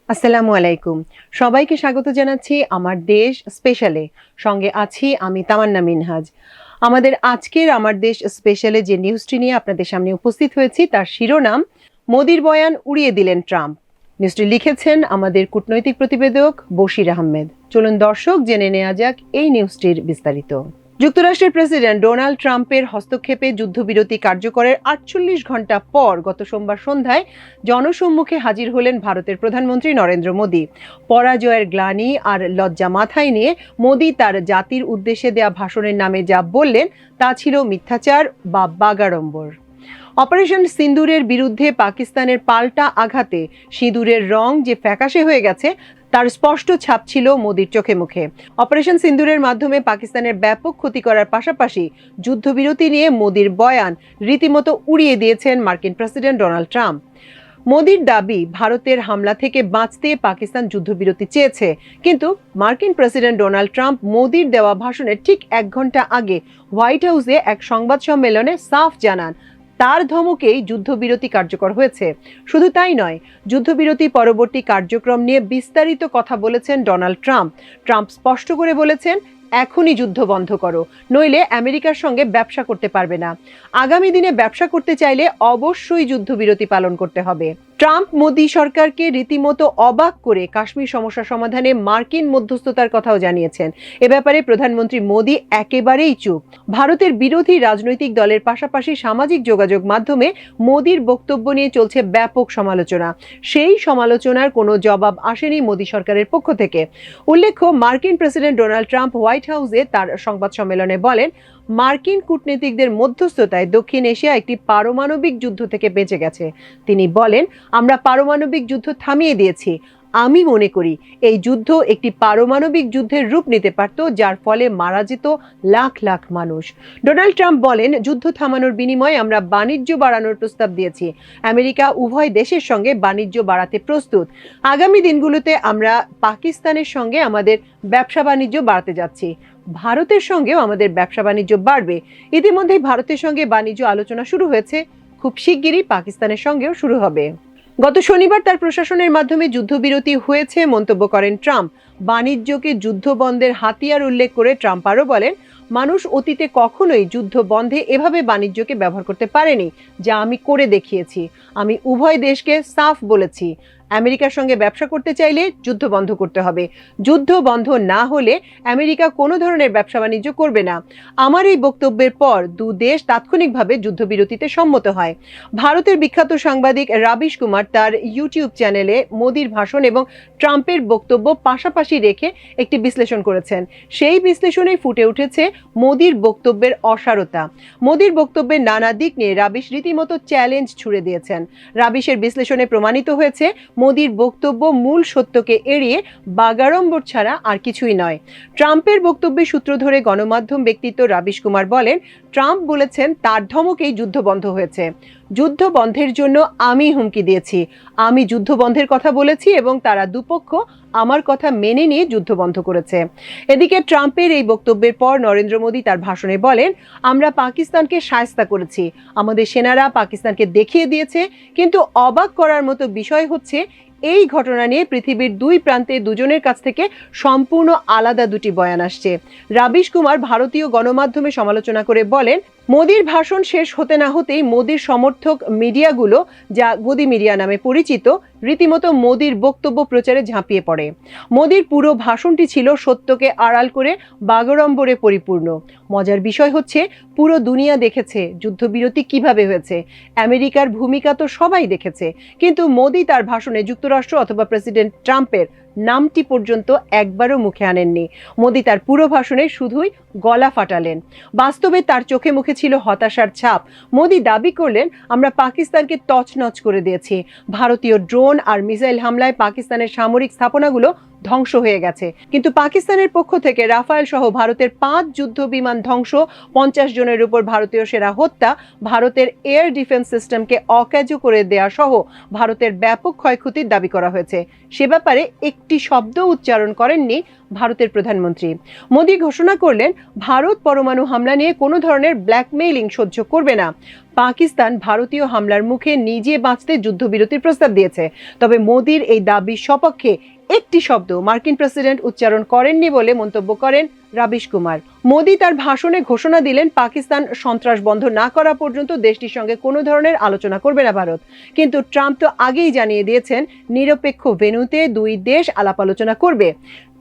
আসসালামু আলাইকুম। সবাইকে স্বাগত জানাচ্ছি আমার দেশ স্পেশালে। সঙ্গে আছি আমি তামান্না মিনহাজ। আমাদের আজকের আমার দেশ স্পেশালে যে নিউজটি নিয়ে আপনাদের সামনে উপস্থিত হয়েছি তার শিরোনাম, মোদির বয়ান উড়িয়ে দিলেন ট্রাম্প। নিউজটি লিখেছেন আমাদের কূটনৈতিক প্রতিবেদক বশির আহমেদ। চলুন দর্শক জেনে নেওয়া যাক এই নিউজটির বিস্তারিত। যুক্তরাষ্ট্রের প্রেসিডেন্ট ডোনাল্ড ট্রাম্পের হস্তক্ষেপে যুদ্ধবিরতি কার্যকরের 48 ঘন্টা পর গত সোমবার সন্ধ্যায় জনসম্মুখে হাজির হলেন ভারতের প্রধানমন্ত্রী নরেন্দ্র মোদী। পরাজয়ের গ্লানি আর লজ্জা মাথায় নিয়ে মোদী তার জাতির উদ্দেশ্যে দেয়া ভাষণের নামে যা বললেন তা ছিল মিথ্যাচার বা বাগাড়ম্বর। অপারেশন সিন্দুরের বিরুদ্ধে পাকিস্তানের পাল্টা আঘাতে সিঁদুরের রং যে ফ্যাকাশে হয়ে গেছে তার স্পষ্ট ছাপ ছিল মোদির চোখে মুখে। অপারেশন সিন্দুরের মাধ্যমে পাকিস্তানের ব্যাপক ক্ষতি করার পাশাপাশি যুদ্ধবিরতি নিয়ে মোদির বয়ান রীতিমতো উড়িয়ে দিয়েছেন মার্কিন প্রেসিডেন্ট ডোনাল্ড ট্রাম্প। মোদির দাবি, ভারতের হামলা থেকে বাঁচতে পাকিস্তান যুদ্ধবিরতি চেয়েছে, কিন্তু মার্কিন প্রেসিডেন্ট ডোনাল্ড ট্রাম্প মোদির দেওয়া ভাষণের ঠিক 1 ঘন্টা আগে হোয়াইট হাউসে এক সংবাদ সম্মেলনে সাফ জানান তার ধমকেই যুদ্ধবিরতি কার্যকর হয়েছে। শুধু তাই নয়, যুদ্ধবিরতি পরবর্তী কার্যক্রম নিয়ে বিস্তারিত কথা বলেছেন ডোনাল্ড ট্রাম্প। ট্রাম্প স্পষ্ট করে বলেছেন, এখনই যুদ্ধ বন্ধ করো, নইলে আমেরিকার সঙ্গে ব্যবসা করতে পারবে না। আগামী দিনে ব্যবসা করতে চাইলে অবশ্যই যুদ্ধবিরতি পালন করতে হবে। ট্রাম্প মোদি সরকারকে রীতিমতো অবাক করে কাশ্মীর সমস্যা সমাধানে মার্কিন মধ্যস্থতার কথাও জানিয়েছেন। এ ব্যাপারে প্রধানমন্ত্রী মোদি একেবারেই চুপ। ভারতের বিরোধী রাজনৈতিক দলের পাশাপাশি সামাজিক যোগাযোগ মাধ্যমে মোদির বক্তব্য নিয়ে চলছে ব্যাপক সমালোচনা। সেই সমালোচনার কোনো জবাব আসেনি মোদি সরকারের পক্ষ থেকে। উল্লেখ্য, মার্কিন প্রেসিডেন্ট ডোনাল্ড ট্রাম্প হোয়াইট হাউসে তার সংবাদ সম্মেলনে বলেন, মার্কিন কূটনীতিকদের মধ্যস্থতায় দক্ষিণ এশিয়া একটি পারমাণবিক যুদ্ধ থেকে বেঁচে গেছে। তিনি বলেন, আমরা পারমাণবিক যুদ্ধ থামিয়ে দিয়েছি। আমি মনে করি এই যুদ্ধ একটি পারমাণবিক যুদ্ধের রূপ নিতে পারত, যার ফলে মারা যেত লাখ লাখ মানুষ। ডোনাল্ড ট্রাম্প বলেন, যুদ্ধ থামানোর বিনিময়ে আমরা বাণিজ্য বাড়ানোর প্রস্তাব দিয়েছি। আমেরিকা উভয় দেশের সঙ্গে বাণিজ্য বাড়াতে প্রস্তুত। আগামী দিনগুলোতে আমরা পাকিস্তানের সঙ্গে আমাদের ব্যবসা বাণিজ্য বাড়াতে যাচ্ছি। ভারতের সঙ্গেও আমাদের ব্যবসা বাণিজ্য বাড়বে। ইতিমধ্যেই ভারতের সঙ্গে বাণিজ্য আলোচনা শুরু হয়েছে, খুব শিগগিরই পাকিস্তানের সঙ্গেও শুরু হবে। গত শনিবার তার প্রশাসনের মাধ্যমে যুদ্ধবিরতি হয়েছে মন্তব্য করেন ট্রাম্প। বাণিজ্যকে যুদ্ধ বন্ধের হাতিয়ার উল্লেখ করে ট্রাম্প আরও বলেন, মানুষ অতীতে কখনোই যুদ্ধ বন্ধে এভাবে বাণিজ্যকে ব্যবহার করতে পারেনি, যা আমি করে দেখিয়েছি। আমি উভয় দেশকে সাফ বলেছি, আমেরিকার সঙ্গে ব্যবসা করতে চাইলে যুদ্ধ বন্ধ করতে হবে। যুদ্ধ বন্ধ না হলে আমেরিকা কোনো ধরনের ব্যবসা বাণিজ্য করবে না। আমার এই বক্তব্যের পর দু দেশ তাৎক্ষণিকভাবে যুদ্ধবিরতিতে সম্মত হয়। ভারতের বিখ্যাত সাংবাদিক রাবিশ কুমার তার ইউটিউব চ্যানেলে মোদির ভাষণ এবং ট্রাম্পের বক্তব্য পাশাপাশি রেখে একটি বিশ্লেষণ করেছেন। সেই বিশ্লেষণে ফুটে উঠেছে মোদির বক্তব্যের অসারতা। মোদির বক্তব্যের নানা দিক নিয়ে রাবিশ রীতিমতো চ্যালেঞ্জ ছুড়ে দিয়েছেন। রাবিশের বিশ্লেষণে প্রমাণিত হয়েছে মোদির বক্তব্য মূল সত্যকে এড়িয়ে বাগাড়ম্বর ছাড়া আর কিছুই নয়। ট্রাম্পের বক্তব্যের সূত্র ধরে গণমাধ্যম ব্যক্তিত্ব রাবিশ কুমার বলেন, ট্রাম্প বলেছেন তার ধমকেই যুদ্ধ বন্ধ হয়েছে। যুদ্ধ বন্ধের জন্য আমি হুমকি দিয়েছি, আমি যুদ্ধ বন্ধের কথা বলেছি এবং তারা দুপক্ষ আমার কথা মেনে নিয়ে যুদ্ধ বন্ধ করেছে। এদিকে ট্রাম্পের এই বক্তব্যের পর নরেন্দ্র মোদী তার ভাষণে বলেন, আমরা পাকিস্তানকে শায়েস্তা করেছি, আমাদের সেনারা পাকিস্তানকে দেখিয়ে দিয়েছে। কিন্তু অবাক করার মতো বিষয় হচ্ছে, এই ঘটনা নিয়ে পৃথিবীর দুই প্রান্তে দুজনের কাছ থেকে সম্পূর্ণ আলাদা দুটি বয়ান আসছে। রাবিশ কুমার ভারতীয় গণমাধ্যমে সমালোচনা করে বলেন, মোদির ভাষণ শেষ হতে না হতেই মোদির সমর্থক মিডিয়াগুলো, যা গদি মিডিয়া নামে পরিচিত, রীতিমতো মোদির বক্তব্য প্রচারে ঝাঁপিয়ে পড়ে। মোদির পুরো ভাষণটি ছিল সত্যকে আড়াল করে বাগাড়ম্বরে পরিপূর্ণ। মজার বিষয় হচ্ছে, পুরো দুনিয়া দেখেছে যুদ্ধবিরতি কিভাবে হয়েছে, আমেরিকার ভূমিকা তো সবাই দেখেছে, কিন্তু মোদি তার ভাষণে যুক্তরাষ্ট্র অথবা প্রেসিডেন্ট ট্রাম্পের নামটি পর্যন্ত একবারও মুখে আনেননি। মোদি তার পুরো ভাষণে শুধুই গলা ফাটালেন। বাস্তবে তার চোখে মুখে ছিল হতাশার ছাপ। মোদি দাবি করলেন, আমরা পাকিস্তানকে তছনছ করে দিয়েছি। ভারতীয় ড্রোন আর মিসাইল হামলায় পাকিস্তানের সামরিক স্থাপনাগুলো ধ্বংস হয়ে গেছে। কিন্তু পাকিস্তানের পক্ষ থেকে রাফায়েল সহ ভারতের 5 যুদ্ধ বিমান ধ্বংস, 50 জনের উপর ভারতীয় সেনা হত্যা, ভারতের এয়ার ডিফেন্স সিস্টেমকে অকার্য করে দেয়া সহ ভারতের ব্যাপক ক্ষয়ক্ষতির দাবি করা হয়েছে। সে ব্যাপারে একটি শব্দ উচ্চারণ করেননি ভারতের প্রধানমন্ত্রী। মোদি ঘোষণা করলেন, ভারত পরমাণু হামলা নিয়ে কোনো ধরনের ব্ল্যাকমেইলিং সহ্য করবে না। পাকিস্তান ভারতীয় হামলার মুখে নিজে বাঁচতে যুদ্ধবিরতির প্রস্তাব দিয়েছে। তবে মোদির এই দাবির সপক্ষে একটি শব্দ মার্কিন প্রেসিডেন্ট উচ্চারণ করেননি বলে মন্তব্য করেন রাবিশ কুমার। মোদি তার ভাষণে ঘোষণা দিলেন, পাকিস্তান সন্ত্রাস বন্ধ না করা পর্যন্ত দেশটির সঙ্গে কোনো ধরনের আলোচনা করবে না ভারত। কিন্তু ট্রাম্প তো আগেই জানিয়ে দিয়েছেন, নিরপেক্ষ ভেন্যুতে দুই দেশ আলাপ আলোচনা করবে।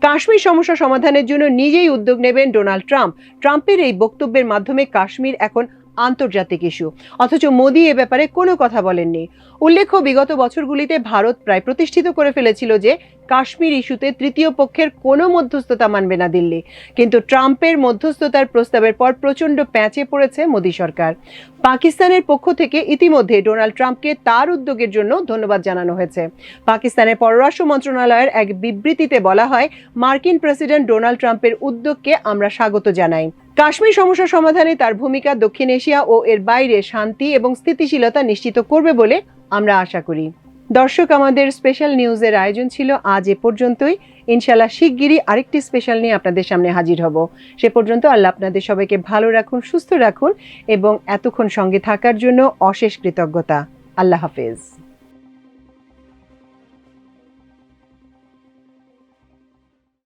কাশ্মীর সমস্যা সমাধানের জন্য নিজেই উদ্যোগ নেবেন ডোনাল্ড ট্রাম্প। ট্রাম্পের এই বক্তব্যের মাধ্যমে কাশ্মীর এখন আন্তর্জাতিক ইস্যু, অথচ মোদি এ ব্যাপারে কোনো কথা বলেননি। উল্লেখ্য, বিগত বছরগুলিতে ভারত প্রায় প্রতিষ্ঠিত করে ফেলেছিল যে কাশ্মীর ইস্যুতে তৃতীয় পক্ষের কোনো মধ্যস্থতা মানবে না দিল্লি। কিন্তু ট্রাম্পের মধ্যস্থতার প্রস্তাবের পর প্রচণ্ড প্যাঁচে পড়েছে মোদি সরকার। পাকিস্তানের পক্ষ থেকে ইতিমধ্যে ডোনাল্ড ট্রাম্পকে তার উদ্যোগের জন্য ধন্যবাদ জানানো হয়েছে। পাকিস্তানের পররাষ্ট্র মন্ত্রণালয়ের এক বিবৃতিতে বলা হয়, মার্কিন প্রেসিডেন্ট ডোনাল্ড ট্রাম্পের উদ্যোগকে আমরা স্বাগত জানাই। কাশ্মীর সমস্যা সমাধানে তার ভূমিকা দক্ষিণ এশিয়া ও এর বাইরে শান্তি এবং স্থিতিশীলতা নিশ্চিত করবে বলে আমরা আশা করি। দর্শক, আমাদের স্পেশাল নিউজের আয়োজন ছিল আজ এ পর্যন্তই। ইনশাআল্লাহ শিগগিরই আরেকটি স্পেশাল নিয়ে আপনাদের সামনে হাজির হব। সে পর্যন্ত আল্লাহ আপনাদের সবাইকে ভালো রাখুন, সুস্থ রাখুন এবং এতক্ষণ সঙ্গে থাকার জন্য অশেষ কৃতজ্ঞতা। আল্লাহ হাফেজ।